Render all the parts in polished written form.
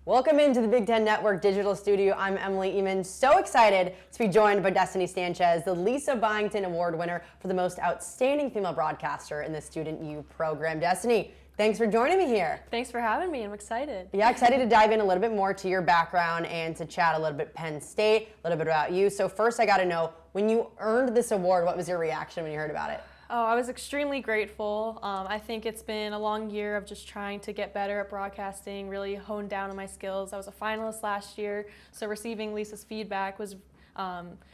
Welcome into the Big Ten Network Digital Studio. I'm Emily Ehman. So excited to be joined by Destiny Sanchez, the Lisa Byington Award winner for the most outstanding female broadcaster in the StudentU program. Destiny, thanks for joining me here. Thanks for having me. I'm excited. Yeah, excited to dive in a little bit more to your background and to chat a little bit Penn State, a little bit about you. So first I got to know, when you earned this award, what was your reaction when you heard about it? Oh, I was extremely grateful. I think it's been a long year of just trying to get better at broadcasting, really hone down on my skills. I was a finalist last year, so receiving Lisa's feedback was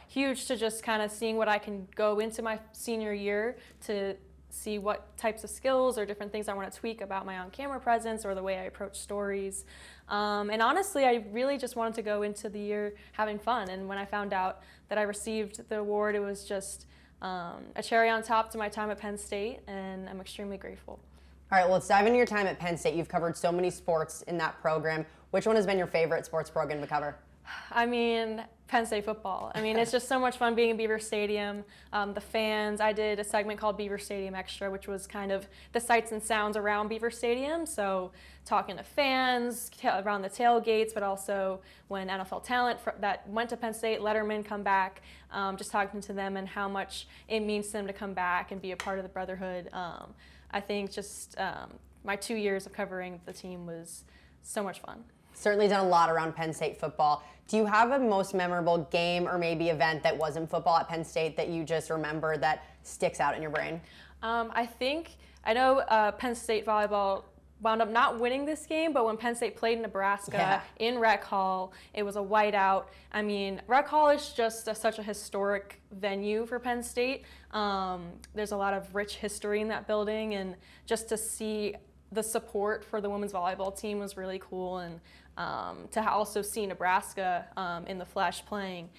huge to just kind of seeing what I can go into my senior year to see what types of skills or different things I want to tweak about my on-camera presence or the way I approach stories. And honestly, I really just wanted to go into the year having fun. And when I found out that I received the award, it was just a cherry on top to my time at Penn State, and I'm extremely grateful. All right, well, let's dive into your time at Penn State. You've covered so many sports in that program. Which one has been your favorite sports program to cover? I mean, Penn State football. I mean, it's just so much fun being in Beaver Stadium. The fans, I did a segment called Beaver Stadium Extra, which was kind of the sights and sounds around Beaver Stadium. So talking to fans around the tailgates, but also when NFL talent that went to Penn State, Letterman, come back, just talking to them and how much it means to them to come back and be a part of the brotherhood. I think just my 2 years of covering the team was so much fun. Certainly done a lot around Penn State football. Do you have a most memorable game or maybe event that wasn't football at Penn State that you just remember that sticks out in your brain? I know Penn State volleyball wound up not winning this game, but when Penn State played Nebraska in Rec Hall, it was a whiteout. I mean, Rec Hall is just such a historic venue for Penn State. There's a lot of rich history in that building, and just to see the support for the women's volleyball team was really cool, and to also see Nebraska in the flesh playing,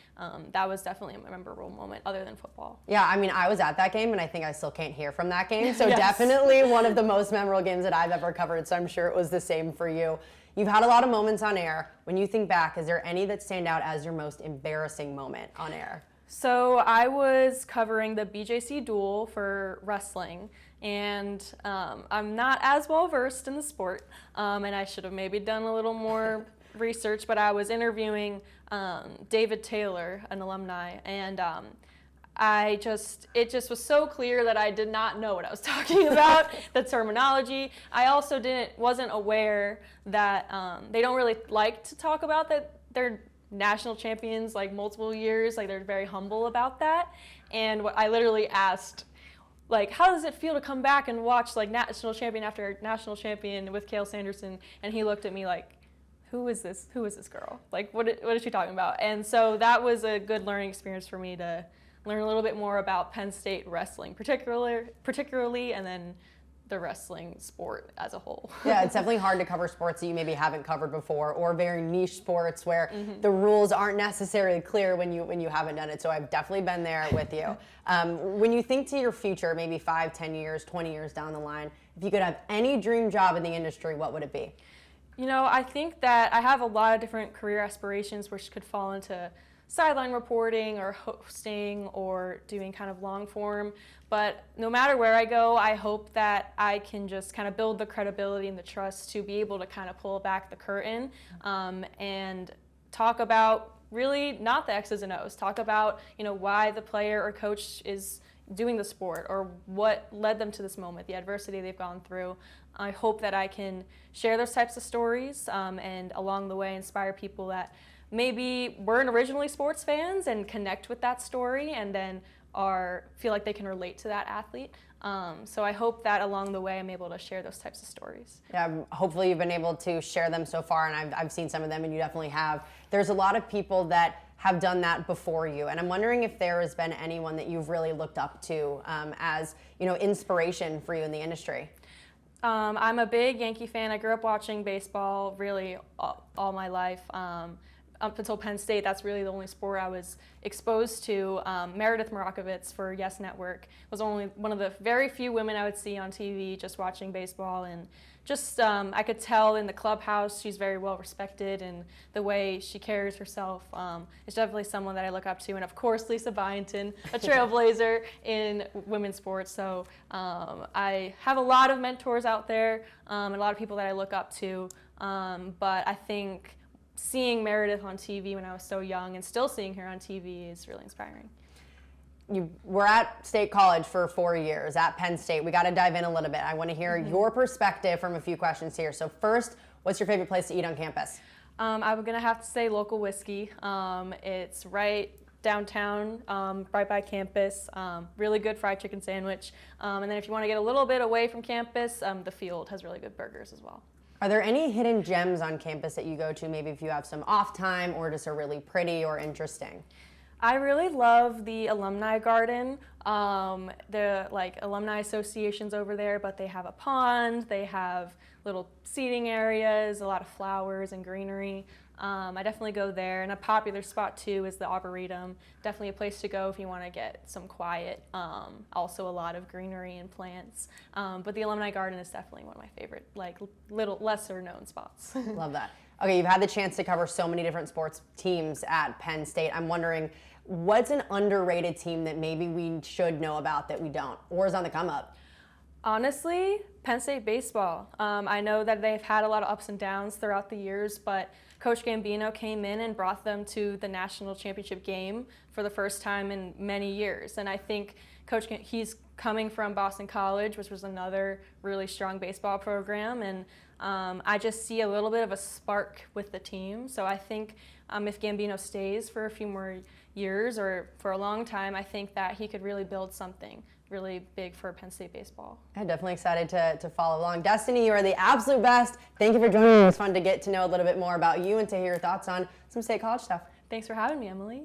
that was definitely a memorable moment other than football. Yeah, I mean, I was at that game, and I think I still can't hear from that game, so Yes. Definitely one of the most memorable games that I've ever covered, so I'm sure it was the same for you. You've had a lot of moments on air. When you think back, is there any that stand out as your most embarrassing moment on air? So I was covering the BJC duel for wrestling, and I'm not as well versed in the sport, and I should have maybe done a little more research, but I was interviewing David Taylor, an alumni, and it just was so clear that I did not know what I was talking about, the terminology. I also wasn't aware that they don't really like to talk about that they're national champions like multiple years, like they're very humble about that. And what I literally asked, like, how does it feel to come back and watch like national champion after national champion with Cael Sanderson? And he looked at me like, who is this girl? Like, what is she talking about? And so that was a good learning experience for me to learn a little bit more about Penn State wrestling, particularly, and then the wrestling sport as a whole. Yeah, it's definitely hard to cover sports that you maybe haven't covered before, or very niche sports where the rules aren't necessarily clear when you haven't done it. So I've definitely been there with you. When you think to your future, maybe 5, 10 years, 20 years down the line, if you could have any dream job in the industry, what would it be? You know, I think that I have a lot of different career aspirations which could fall into sideline reporting or hosting or doing kind of long form. But no matter where I go, I hope that I can just kind of build the credibility and the trust to be able to kind of pull back the curtain and talk about really not the X's and O's. Talk about, you know, why the player or coach is doing the sport or what led them to this moment, the adversity they've gone through. I hope that I can share those types of stories and along the way inspire people that maybe weren't originally sports fans and connect with that story and then feel like they can relate to that athlete. So I hope that along the way I'm able to share those types of stories. Yeah, hopefully you've been able to share them so far, and I've seen some of them, and you definitely have. There's a lot of people that have done that before you, and I'm wondering if there has been anyone that you've really looked up to as, you know, inspiration for you in the industry. I'm a big Yankee fan. I grew up watching baseball really all my life. Up until Penn State, that's really the only sport I was exposed to. Meredith Marakovits for Yes Network was only one of the very few women I would see on TV just watching baseball, and just I could tell in the clubhouse she's very well respected, and the way she carries herself is definitely someone that I look up to. And of course, Lisa Byington, a trailblazer in women's sports. So I have a lot of mentors out there, and a lot of people that I look up to But I think seeing Meredith on TV when I was so young and still seeing her on TV is really inspiring. You were at State College for 4 years, at Penn State. We got to dive in a little bit. I want to hear your perspective from a few questions here. So first, what's your favorite place to eat on campus? I'm going to have to say local whiskey. It's right downtown, right by campus. Really good fried chicken sandwich. And then if you want to get a little bit away from campus, the Field has really good burgers as well. Are there any hidden gems on campus that you go to, maybe if you have some off time or just are really pretty or interesting? I really love the alumni garden. The alumni associations over there, but they have a pond, they have little seating areas, a lot of flowers and greenery. I definitely go there. And a popular spot too is the Arboretum. Definitely a place to go if you want to get some quiet. Also a lot of greenery and plants. But the Alumni Garden is definitely one of my favorite, little lesser known spots. Love that. Okay, you've had the chance to cover so many different sports teams at Penn State. I'm wondering, what's an underrated team that maybe we should know about that we don't, or is on the come up? Honestly, Penn State baseball. I know that they've had a lot of ups and downs throughout the years, but Coach Gambino came in and brought them to the national championship game for the first time in many years. And I think he's coming from Boston College, which was another really strong baseball program. And I just see a little bit of a spark with the team. So I think if Gambino stays for a few more years or for a long time, I think that he could really build something really big for Penn State baseball. I'm definitely excited to follow along. Destiny, you are the absolute best. Thank you for joining me. It was fun to get to know a little bit more about you and to hear your thoughts on some State College stuff. Thanks for having me, Emily.